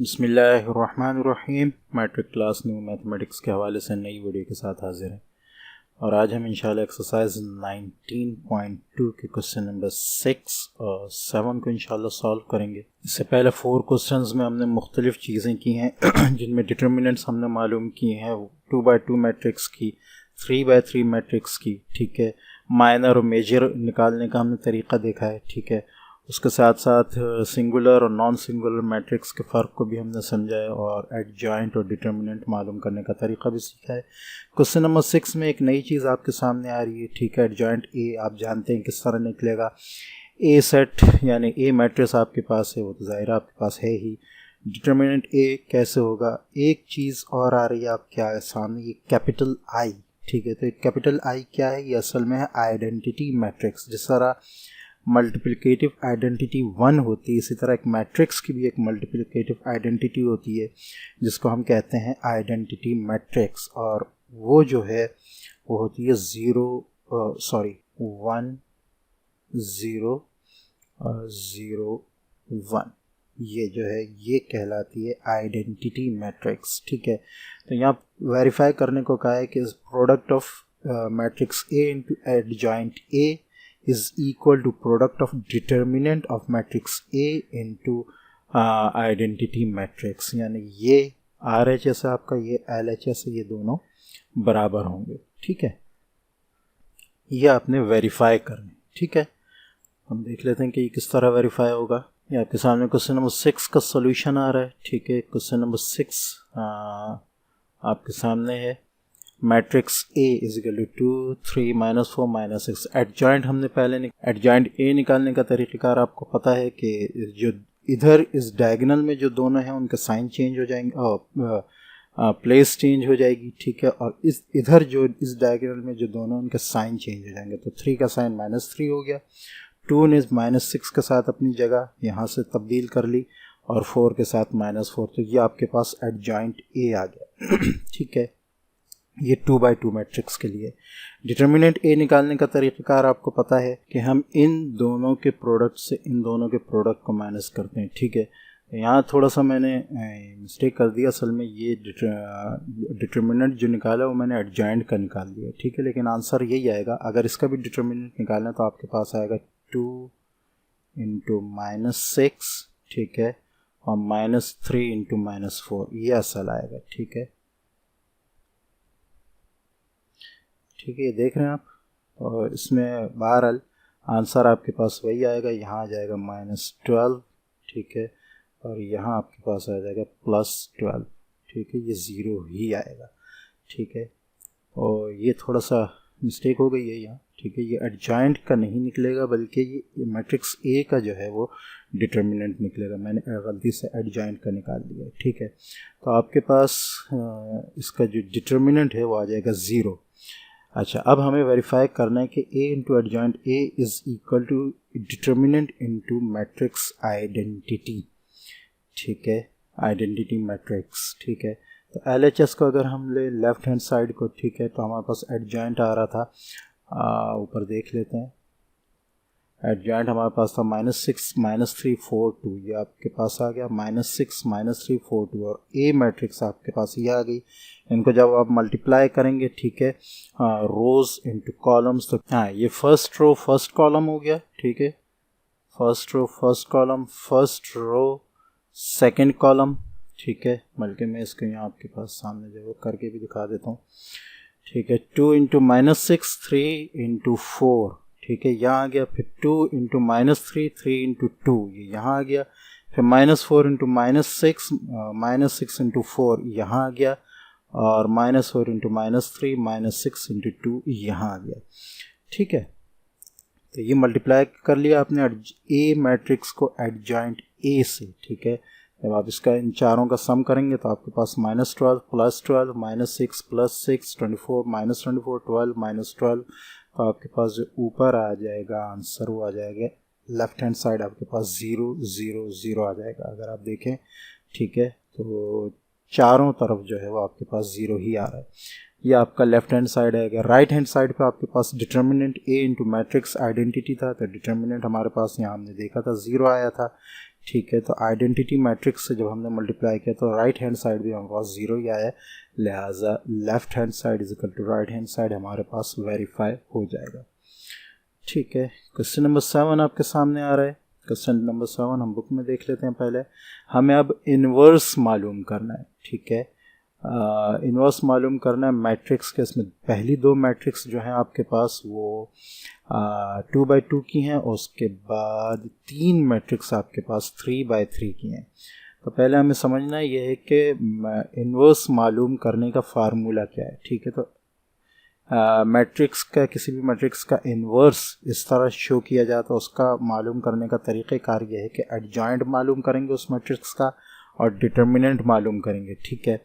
बिस्मिल्लाहिर्रहमानिर्रहीम। Matric class new mathematics के हवाले से नई वीडियो के साथ हाजिर हैं और आज हम इंशाल्लाह एक्सरसाइज 19.2 के क्वेश्चन नंबर 6 और 7 को इंशाल्लाह सॉल्व करेंगे। इससे पहले 4 क्वेश्चंस में हमने मुख्तलिफ चीज़ें की हैं जिनमें डिटर्मिनेंट्स हमने मालूम किए हैं 2x2 मैट्रिक्स की, 3x3 मैट्रिक्स की, ठीक है। माइनर और मेजर निकालने का हमने तरीक़ा देखा है, ठीक है। उसके साथ साथ सिंगुलर और नॉन सिंगुलर मैट्रिक्स के फ़र्क को भी हमने समझा है और एडजॉइंट और डिटर्मिनेंट मालूम करने का तरीका भी सीखा है। क्वेश्चन नंबर 6 में एक नई चीज़ आपके सामने आ रही है, ठीक है। एडजॉइंट ए आप जानते हैं किस तरह निकलेगा। ए सेट यानी ए मैट्रिक्स आपके पास है, वो तो ज़ाहिर आपके पास है ही। डिटर्मिनेंट ए कैसे होगा? एक चीज़ और आ रही है आपके सामने, ये कैपिटल आई, ठीक है। तो कैपिटल आई क्या है? ये असल में है आइडेंटिटी मैट्रिक्स। जिस तरह मल्टीप्लिकेटिव आइडेंटिटी 1 होती है, इसी तरह एक मैट्रिक्स की भी एक मल्टीप्लिकेटिव आइडेंटिटी होती है जिसको हम कहते हैं आइडेंटिटी मैट्रिक्स, और वो जो है वो होती है 1 0 0 1। ये जो है ये कहलाती है आइडेंटिटी मैट्रिक्स, ठीक है। तो यहाँ वेरीफाई करने को कहा है कि product of matrix A into adjoint A is equal to product of determinant of matrix A into identity matrix, यानी ये RHS है आपका, ये LHS है, ये दोनों बराबर होंगे, ठीक है। ये आपने वेरीफाई करना, ठीक है। हम देख लेते हैं कि ये किस तरह वेरीफाई होगा। ये आपके सामने क्वेश्चन नंबर 6 का सोल्यूशन आ रहा है, ठीक है। क्वेश्चन नंबर 6 आपके सामने है। Matrix A is equal to 2 3 -4 -6। Adjoint हमने पहले एडजॉइंट A निकालने का तरीक़ाकार आपको पता है कि जो इधर इस डायगोनल में जो दोनों हैं उनके साइन चेंज हो जाएंगे और प्लेस चेंज हो जाएगी, ठीक है। और इस इधर जो इस डायगोनल में जो दोनों उनके साइन चेंज हो जाएंगे। तो 3 का साइन -3 हो गया, 2 ने -6 के साथ अपनी जगह यहाँ से तब्दील कर ली और 4 के साथ -4। तो ये आपके पास एडजॉइंट A आ गया ठीक है। ये 2x2 मैट्रिक्स के लिए डिटर्मिनेंट ए निकालने का तरीक़ाकार आपको पता है कि हम इन दोनों के प्रोडक्ट से इन दोनों के प्रोडक्ट को माइनस करते हैं, ठीक है। यहाँ थोड़ा सा मैंने मिस्टेक कर दिया। असल में ये डिटर्मिनेंट जो निकाला वो मैंने एडजॉइंट का निकाल दिया, ठीक है। लेकिन आंसर यही आएगा। अगर इसका भी डिटर्मिनेंट निकालना तो आपके पास आएगा 2 × -6, ठीक है, और -3 × -4, ये असल आएगा, ठीक है। ठीक है, ये देख रहे हैं आप। और इसमें बहरहाल आंसर आपके पास वही आएगा। यहाँ आ जाएगा -12, ठीक है, और यहाँ आपके पास आ जाएगा +12, ठीक है। ये 0 ही आएगा, ठीक है। और ये थोड़ा सा मिस्टेक हो गई है यहाँ, ठीक है। ये एडजॉइंट का नहीं निकलेगा बल्कि ये मैट्रिक्स ए का जो है वो डिटर्मिनेंट निकलेगा। मैंने गलती से एडजॉइंट का निकाल दिया, ठीक है। तो आपके पास इसका जो डिटर्मिनेंट है वो आ जाएगा 0। अच्छा, अब हमें वेरीफाई करना है कि A into adjoint A is equal to determinant into matrix identity, ठीक है, आइडेंटिटी मैट्रिक्स, ठीक है। तो LHS को अगर हम ले लेफ्ट हैंड साइड को, ठीक है, तो हमारे पास एडजॉइंट आ रहा था, ऊपर देख लेते हैं। एडजॉइंट हमारे पास था -6 -3 4 2, ये आपके पास आ गया -6 -3 4 2, और A मैट्रिक्स आपके पास ये आ गई। इनको जब आप मल्टीप्लाई करेंगे, ठीक है, रोज इनटू कॉलम्स, तो हाँ, ये फर्स्ट रो फर्स्ट कॉलम हो गया, ठीक है। First row first column, first row second column, ठीक है। बल्कि मैं इसको यहाँ आपके पास सामने जो वो करके भी दिखा देता हूँ, ठीक है। 2 × -6 3 × 4, ठीक है, यहाँ आ गया। फिर 2 × -3 3 × 2, ये यहाँ आ गया। फिर -4 × -6 -6 × 4 यहाँ आ गया, और -4 × -3 -6 × 2 यहाँ आ गया, ठीक है। तो ये मल्टीप्लाई कर लिया आपने ए मैट्रिक्स को एडजॉइंट ए से, ठीक है। जब आप इसका इन चारों का सम करेंगे तो आपके पास -12 +12 -6 +6 24 -24 12 -12, तो आपके पास जो ऊपर आ जाएगा आंसर वो आ जाएगा लेफ्ट हैंड साइड आपके पास 0 0 0 आ जाएगा। अगर आप देखें, ठीक है, तो चारों तरफ जो है वो आपके पास 0 ही आ रहा है। ये आपका लेफ्ट हैंड साइड है। अगर राइट हैंड साइड पे आपके पास determinant A into matrix identity था, तो डिटर्मिनेंट हमारे पास यहाँ हमने देखा था 0 आया था, ठीक है। तो आइडेंटिटी मैट्रिक्स से जब हमने मल्टीप्लाई किया तो राइट हैंड साइड भी हमारे पास 0 ही आया है, लिहाजा left hand side is equal to right hand side हमारे पास वेरीफाई हो जाएगा। ठीक है, क्वेश्चन नंबर 7 आपके सामने आ रहा है। क्वेश्चन नंबर 7 हम बुक में देख लेते हैं। पहले हमें अब इन्वर्स मालूम करना है। ठीक है, इन्वर्स मालूम करना है मैट्रिक्स के। इसमें पहली दो मैट्रिक्स जो हैं आपके पास वो 2x2 की हैं, और उसके बाद 3 मैट्रिक्स आपके पास 3x3 की हैं। तो पहले हमें समझना ये है कि इन्वर्स मालूम करने का फार्मूला क्या है। ठीक है, तो मैट्रिक्स का, किसी भी मैट्रिक्स का इन्वर्स इस तरह शो किया जाता है। उसका मालूम करने का तरीक़ेकार ये है कि एडजॉइंट मालूम करेंगे उस मैट्रिक्स का और डिटर्मिनेंट मालूम करेंगे। ठीक है,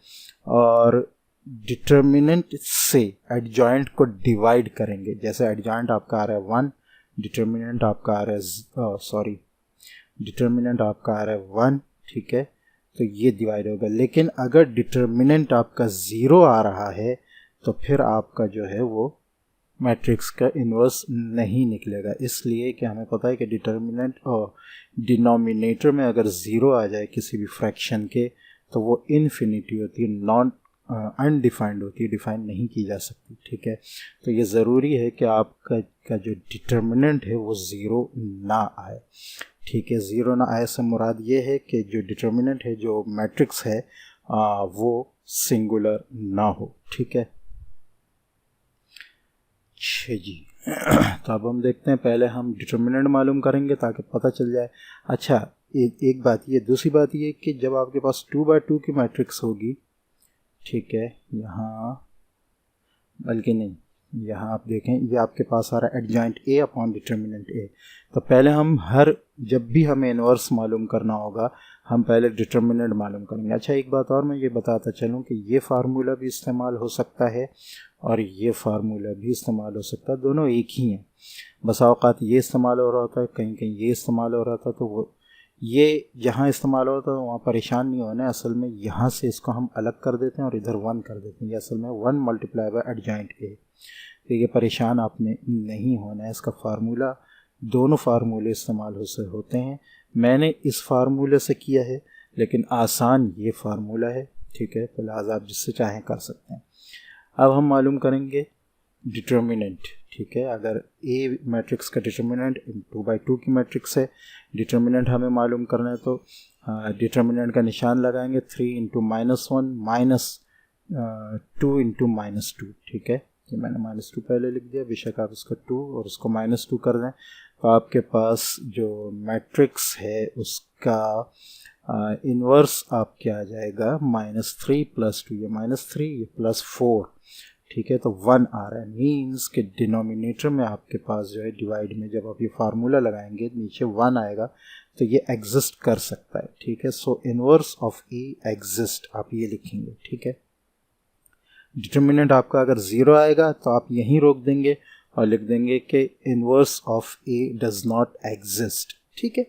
और डिटर्मिनेंट से एडजॉइंट को डिवाइड करेंगे। जैसे एडजॉइंट आपका आ रहा है 1, डिटर्मिनेंट आपका आ रहा है डिटर्मिनेंट आपका आ रहा है 1। ठीक है, तो ये डिवाइड होगा। लेकिन अगर डिटर्मिनेंट आपका 0 आ रहा है तो फिर आपका जो है वो मैट्रिक्स का इन्वर्स नहीं निकलेगा, इसलिए कि हमें पता है कि डिटर्मिनेंट और डिनोमिनेटर में अगर 0 आ जाए किसी भी फ्रैक्शन के तो वो इन्फिनिटी होती है, नॉन अनडिफाइंड होती है, डिफाइन नहीं की जा सकती। ठीक है, तो ये ज़रूरी है कि आपका जो डिटर्मिनेंट है वो 0 ना आए। ठीक है, 0 ना आए से मुराद ये है कि जो डिटर्मिनेंट है, जो मैट्रिक्स है वो सिंगुलर ना हो। ठीक है जी। तो अब हम देखते हैं, पहले हम डिटर्मिनेंट मालूम करेंगे ताकि पता चल जाए। अच्छा, एक बात ये, दूसरी बात ये कि जब आपके पास 2x2 की मैट्रिक्स होगी, ठीक है, यहाँ बल्कि नहीं, यहाँ आप देखें ये आपके पास आ रहा है adjoint A upon determinant A। तो पहले हम जब भी हमें इन्वर्स मालूम करना होगा हम पहले डिटर्मिनेंट मालूम करेंगे। अच्छा, एक बात और मैं ये बताता चलूँ कि ये फार्मूला भी इस्तेमाल हो सकता है और ये फार्मूला भी इस्तेमाल हो सकता है, दोनों एक ही हैं। बसा औक़ात ये इस्तेमाल हो रहा होता है, कहीं कहीं ये इस्तेमाल हो रहा था, तो वो ये जहाँ इस्तेमाल होता है वहाँ परेशान नहीं होना है। असल में यहाँ से इसको हम अलग कर देते हैं और इधर 1 कर देते हैं। ये असल में 1 मल्टीप्लाई बाय एडजॉइंट A। तो ये परेशान आपने नहीं होना है। इसका फार्मूला, दोनों फार्मूले इस्तेमाल होते हैं। मैंने इस फार्मूले से किया है, लेकिन आसान ये फार्मूला है। ठीक है, तो लिहाजा आप जिससे चाहें कर सकते हैं। अब हम मालूम करेंगे डिटर्मिनेंट। ठीक है, अगर A मैट्रिक्स का डिटर्मिनेंट 2x2 की मैट्रिक्स है, डिटर्मिनेंट हमें मालूम करना है, तो डिटर्मिनेंट का निशान लगाएंगे 3 × -1 -2 × -2। ठीक है, ये मैंने -2 पहले लिख दिया, बेशक आप इसको 2 और उसको -2 कर दें तो आपके पास जो मैट्रिक्स है उसका इन्वर्स आपके आ जाएगा -3 + 2, ये -3 ये +4। ठीक है, तो 1 आ रहा है, मीन्स कि डिनोमिनेटर में आपके पास जो है डिवाइड में जब आप ये फार्मूला लगाएंगे नीचे 1 आएगा तो ये एग्जिस्ट कर सकता है। ठीक है, सो इन्वर्स ऑफ A एग्जिस्ट आप ये लिखेंगे। ठीक है, डिटर्मिनेंट आपका अगर 0 आएगा तो आप यहीं रोक देंगे और लिख देंगे कि inverse of A does not exist. ठीक है,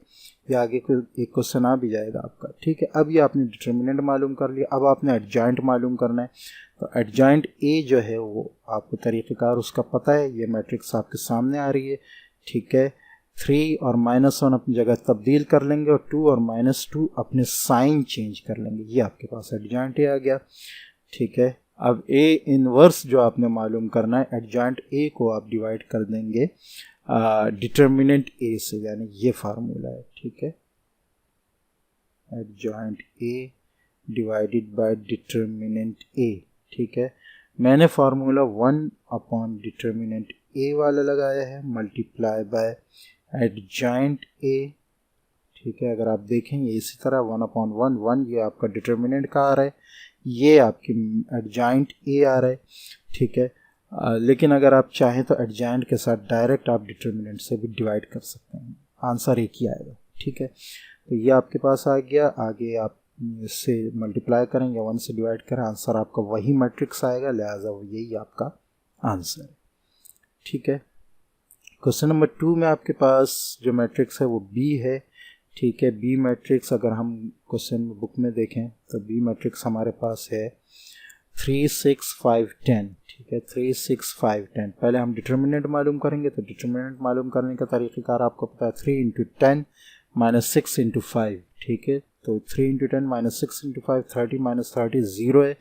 ये आगे एक क्वेश्चन आ भी जाएगा आपका। ठीक है, अब ये आपने डिटर्मिनेंट मालूम कर लिया, अब आपने एडजॉइंट मालूम करना है। तो एडजॉइंट A जो है वो आपको तरीक़ेकार उसका पता है, ये मैट्रिक्स आपके सामने आ रही है। ठीक है, 3 और -1 अपनी जगह तब्दील कर लेंगे और 2 और -2 अपने साइन चेंज कर लेंगे, ये आपके पास एडजॉइंट A आ गया। ठीक है, अब A इनवर्स जो आपने मालूम करना है, एडजॉइंट A को आप डिवाइड कर देंगे डिटर्मिनेंट A से, यानी ये फार्मूला है। ठीक है, adjoint A divided by determinant A। ठीक है, मैंने फार्मूला 1 अपॉन डिटर्मिनेंट A वाला लगाया है मल्टीप्लाई बाय एडजॉइंट A। ठीक है, अगर आप देखेंगे इसी तरह 1/1 ये आपका डिटर्मिनेंट का आ रहा है, ये आपकी एडजॉइंट A आ रहा है। ठीक है, लेकिन अगर आप चाहें तो एडजॉइंट के साथ डायरेक्ट आप डिटर्मिनेंट से भी डिवाइड कर सकते हैं, आंसर एक ही आएगा। ठीक है, तो ये आपके पास आ गया। आगे आप इससे मल्टीप्लाई करें या 1 से डिवाइड करें, आंसर आपका वही मैट्रिक्स आएगा, लिहाजा वो यही आपका आंसर है। ठीक है, क्वेश्चन नंबर 2 में आपके पास जो मैट्रिक्स है वो B है। ठीक है, B मैट्रिक्स अगर हम क्वेश्चन बुक में देखें तो B मैट्रिक्स हमारे पास है 3 6 5 10। ठीक है, 3 6 5 10। पहले हम डिटर्मिनेंट मालूम करेंगे, तो डिटर्मिनेंट मालूम करने का तरीक़ेकार आपको पता है, 3 × 10 -6 × 5, ठीक है। तो 3 × 10 -6 × 5 30 -30 0 है।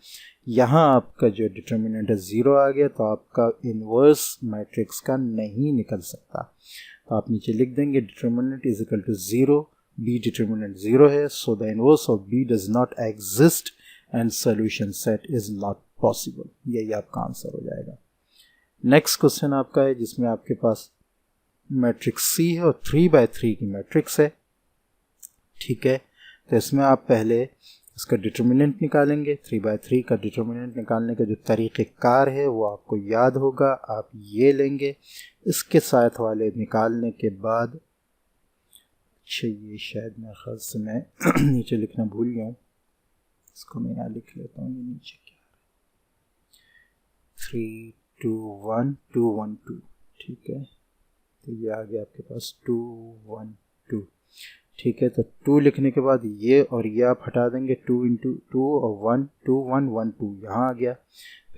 यहाँ आपका जो डिटर्मिनेंट है 0 आ गया, तो आपका इन्वर्स मैट्रिक्स का नहीं निकल सकता। तो आप नीचे लिख देंगे determinant is equal to 0, B determinant 0 है, so the inverse of B does not exist and solution set is not possible. यही आपका आंसर हो जाएगा। नेक्स्ट क्वेश्चन आपका है जिसमें आपके पास मैट्रिक्स सी है और 3×3 की मैट्रिक्स है, ठीक है। तो इसमें आप पहले इसका डिटर्मिनेंट निकालेंगे। 3×3 का डिटर्मिनेंट निकालने का जो तरीक़ेकार है वो आपको याद होगा। आप ये लेंगे, इसके साथ वाले निकालने के बाद, अच्छा ये शायद मेरे ख्याल से मैं नीचे लिखना भूल गया हूँ, इसको मैं यहाँ लिख लेता हूँ। ये नीचे क्या है, 3 2 1 2 1 2, ठीक है। तो ये आ गया आपके पास 2 1 2, ठीक है। तो 2 लिखने के बाद ये और ये आप हटा देंगे, 2 × 2 और 1 2 1 1 2 यहाँ आ गया।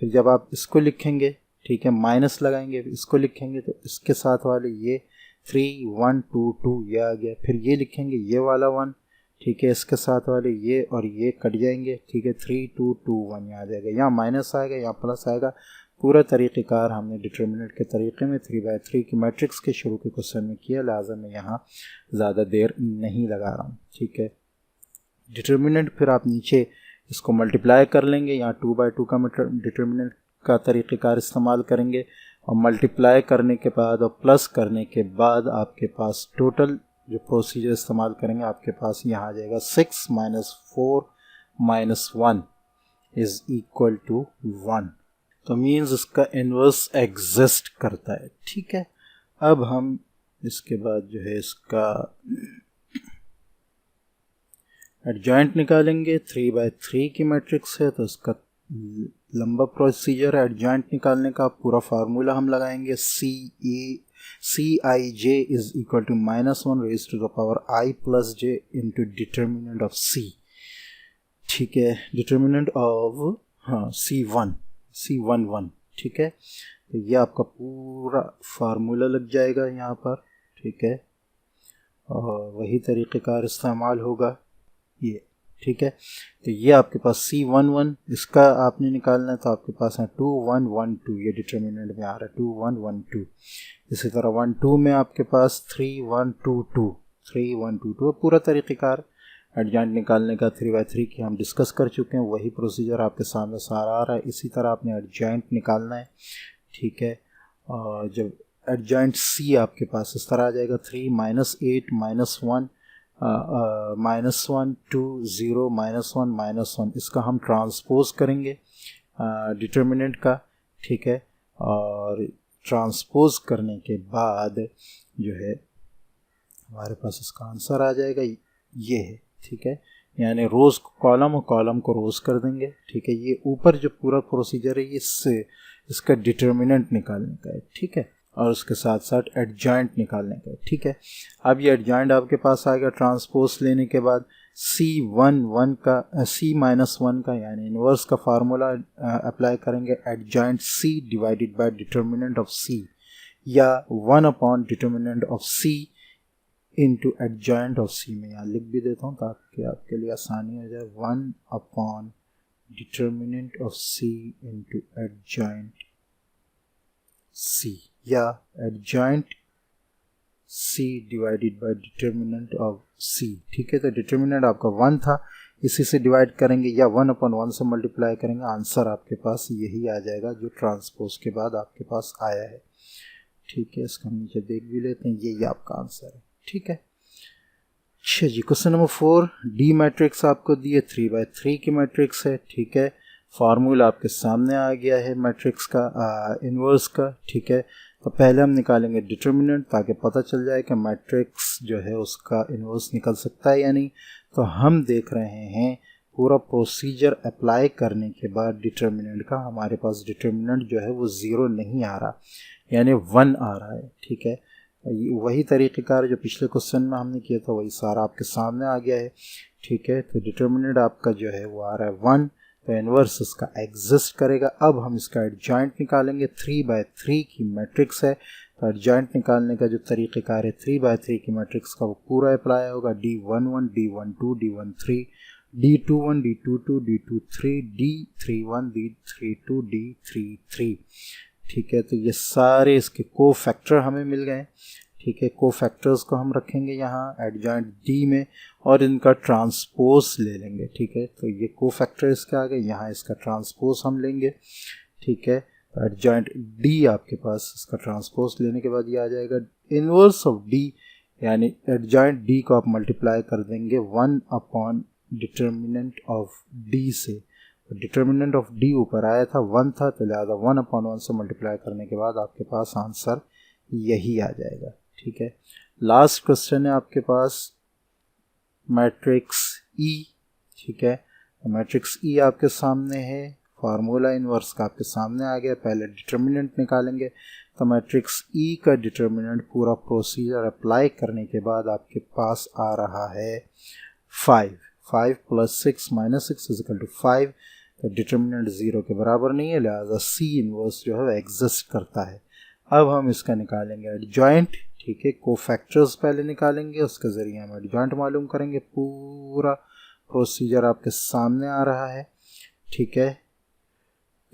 फिर जब आप इसको लिखेंगे, ठीक है, माइनस लगाएंगे, इसको लिखेंगे तो इसके साथ वाले ये 3 1 2 2 ये आ गया। फिर ये लिखेंगे ये वाला 1, ठीक है, इसके साथ वाले ये और ये कट जाएंगे, ठीक है, 3 2 2 1 यहाँ आ जाएगा। यहाँ माइनस आएगा, यहाँ प्लस आएगा। पूरा तरीक़ेकार हमने डिटर्मिनेंट के तरीके में 3×3 की मैट्रिक्स के शुरू के क्वेश्चन में किया, लिहाजा मैं यहाँ ज़्यादा देर नहीं लगा रहा हूँ, ठीक है। डिटर्मिनेंट फिर आप नीचे इसको मल्टीप्लाई कर लेंगे, यहाँ 2/2 का डिटर्मिनेंट का तरीक़ेकार इस्तेमाल करेंगे और मल्टीप्लाई करने के बाद और प्लस करने के बाद आपके पास टोटल जो प्रोसीजर इस्तेमाल करेंगे, आपके पास यहाँ आ जाएगा 6 - 4 - 1 इज़ इक्वल टू 1। तो मीन्स इसका इन्वर्स एग्जिस्ट करता है, ठीक है। अब हम इसके बाद जो है इसका एडजॉइंट निकालेंगे। 3×3 की मैट्रिक्स है तो इसका लंबा प्रोसीजर है एडजॉइंट निकालने का। पूरा फार्मूला हम लगाएंगे, Cij is equal to -1 raised to the power i + j into determinant of C, ठीक है। डिटर्मिनेंट ऑफ C11, ठीक है। तो ये आपका पूरा फार्मूला लग जाएगा यहाँ पर, ठीक है, और वही तरीक़ेकार इस्तेमाल होगा ये, ठीक है। तो ये आपके पास C11 इसका आपने निकालना है, तो आपके पास है 2 1 1 2, ये डिटर्मिनेंट में आ रहा है 2 1 1 2। इसी तरह 1 2 में आपके पास 3 1 2 2 3 1 2 2। पूरा तरीक़ेकार एडजॉइंट निकालने का 3×3 की हम डिस्कस कर चुके हैं, वही प्रोसीजर आपके सामने सारा आ रहा है। इसी तरह आपने एडजॉइंट निकालना है, ठीक है। और जब एडजॉइंट C आपके पास इस तरह आ जाएगा, 3 - 8 - 1 -1 2 0 -1 -1, इसका हम ट्रांसपोज करेंगे डिटर्मिनेंट का, ठीक है। और ट्रांसपोज करने के बाद जो है हमारे पास इसका आंसर आ जाएगा, ये है, ठीक है। यानी रोज़ कॉलम और कॉलम को रोज़ कर देंगे, ठीक है। ये ऊपर जो पूरा प्रोसीजर है इससे इसका डिटर्मिनेंट निकालने का है, ठीक है, और उसके साथ साथ एडजॉइंट निकालने का है, ठीक है। अब ये एडजॉइंट आपके पास आएगा ट्रांसपोज लेने के बाद। C11 का C-1 का यानी इन्वर्स का फार्मूला अप्लाई करेंगे, adjoint C divided by determinant of C, या 1 determinant of C into adjoint of C। में यहाँ लिख भी देता हूँ ताकि आपके लिए आसानी हो जाए, 1 determinant of C into adjoint C, या adjoint C divided by determinant of C, ठीक है। तो डिटर्मिनेंट आपका 1 था, इसी से डिवाइड करेंगे या 1/1 से मल्टीप्लाई करेंगे, आंसर आपके पास यही आ जाएगा जो ट्रांसपोज के बाद आपके पास आया है, ठीक है। इसका हम नीचे देख भी लेते हैं, यही आपका आंसर है, ठीक है। अच्छा जी, क्वेश्चन नंबर 4, डी मैट्रिक्स आपको दी है, 3×3 की मैट्रिक्स है, ठीक है। फार्मूला आपके सामने आ गया है मैट्रिक्स का इन्वर्स का, ठीक है। तो पहले हम निकालेंगे डिटर्मिनेंट ताकि पता चल जाए कि मैट्रिक्स जो है उसका इन्वर्स निकल सकता है या नहीं। तो हम देख रहे हैं पूरा प्रोसीजर अप्लाई करने के बाद डिटर्मिनेंट का हमारे पास डिटर्मिनेंट जो है वो 0 नहीं आ रहा, यानी 1 आ रहा है, ठीक है। वही तरीक़ेकार जो पिछले क्वेश्चन में हमने किया था वही सारा आपके सामने आ गया है, ठीक है। तो डिटर्मिनेंट आपका जो है वो आ रहा है 1, तो इन्वर्स इसका एग्जिस्ट करेगा। अब हम इसका एडजॉइंट निकालेंगे, 3×3 की मैट्रिक्स है तो एडजॉइंट निकालने का जो तरीक़ेकार है 3x3 की मैट्रिक्स का वो पूरा अप्लाई होगा, D11 D12 D13 D21 D22 D23 D31 D32 D33। ठीक है, तो ये सारे इसके को फैक्टर हमें मिल गए। ठीक है, को फैक्टर्स को हम रखेंगे यहाँ एडजॉइंट डी में और इनका ट्रांसपोज ले लेंगे। ठीक है, तो ये को फैक्टर इसके आ गए, यहाँ इसका ट्रांसपोज हम लेंगे। ठीक है, तो एडजॉइंट डी आपके पास इसका ट्रांसपोज लेने के बाद ये आ जाएगा इनवर्स ऑफ डी, यानी एडजॉइंट डी को आप मल्टीप्लाई कर देंगे 1 अपॉन डिटर्मिनेंट ऑफ डी से। डिटर्मिनेंट ऑफ डी ऊपर आया था 1 था, तो लिहाजा 1 अपॉन 1 से मल्टीप्लाई करने के बाद आपके पास आंसर यही आ जाएगा। ठीक है, लास्ट क्वेश्चन है आपके पास मैट्रिक्स ई। ठीक है, मैट्रिक्स ई आपके सामने है, फार्मूला इनवर्स का आपके सामने आ गया। पहले डिटर्मिनेंट निकालेंगे, तो मैट्रिक्स ई का डिटर्मिनेंट पूरा प्रोसीजर अप्लाई करने के बाद आपके पास आ रहा है 5 + 6 - 6 = 5। तो डिटर्मिनेंट 0 के बराबर नहीं है, लिहाजा सी इनवर्स जो है एग्जिस्ट करता है। अब हम इसका निकालेंगे एडजॉइंट। ठीक है, को फैक्टर्स पहले निकालेंगे, उसके ज़रिए हम एडजॉइंट मालूम करेंगे। पूरा प्रोसीजर आपके सामने आ रहा है। ठीक है,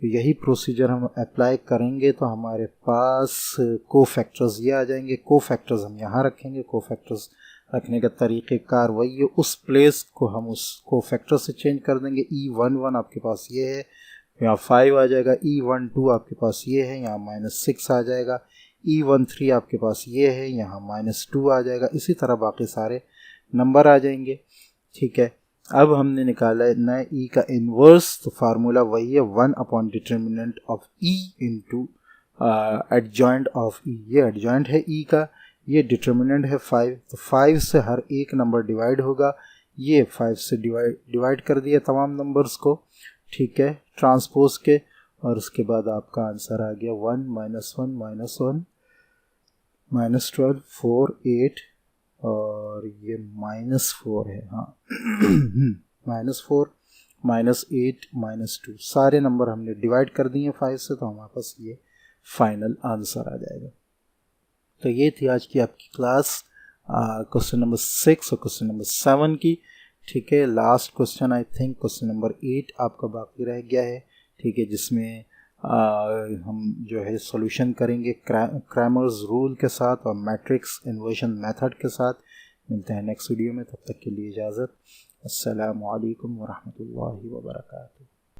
तो यही प्रोसीजर हम अप्लाई करेंगे तो हमारे पास को फैक्टर्स ये आ जाएंगे। को फैक्टर्स हम यहाँ रखेंगे, को फैक्टर्स रखने का तरीक़ेकार वही है, उस प्लेस को हम उस को फैक्टर से चेंज कर देंगे। E11 आपके पास ये है, यहाँ 5 आ जाएगा। E12 आपके पास ये है, यहाँ -6 आ जाएगा। E13 आपके पास ये है, यहाँ -2 आ जाएगा। इसी तरह बाकी सारे नंबर आ जाएंगे। ठीक है, अब हमने निकाला है नया ई का इन्वर्स, तो फार्मूला वही है 1 upon determinant of E into adjoint of E. ये एडजॉइंट है ई का, ये डिटर्मिनेंट है 5, तो 5 से हर एक नंबर डिवाइड होगा। ये 5 से डिवाइड कर दिया तमाम नंबर्स को। ठीक है, ट्रांसपोज के, और उसके बाद आपका आंसर आ गया 1 - 1 - 1 -12 4 8 और ये -4 है। हाँ -4 -8 -2 सारे नंबर हमने डिवाइड कर दिए 5 से, तो हमारे पास ये फाइनल आंसर आ जाएगा। तो ये थी आज की आपकी क्लास क्वेश्चन नंबर 6 और क्वेश्चन नंबर 7 की। ठीक है, last question I think question number 8 आपका बाकी रह गया है। ठीक है, जिसमें हम जो है सॉल्यूशन करेंगे क्रैमर्स रूल के साथ और मैट्रिक्स इन्वर्जन मेथड के साथ। मिलते हैं नेक्स्ट वीडियो में, तब तक के लिए इजाज़त। अस्सलामु अलैकुम वरहमतुल्लाहि वबरकातुहू।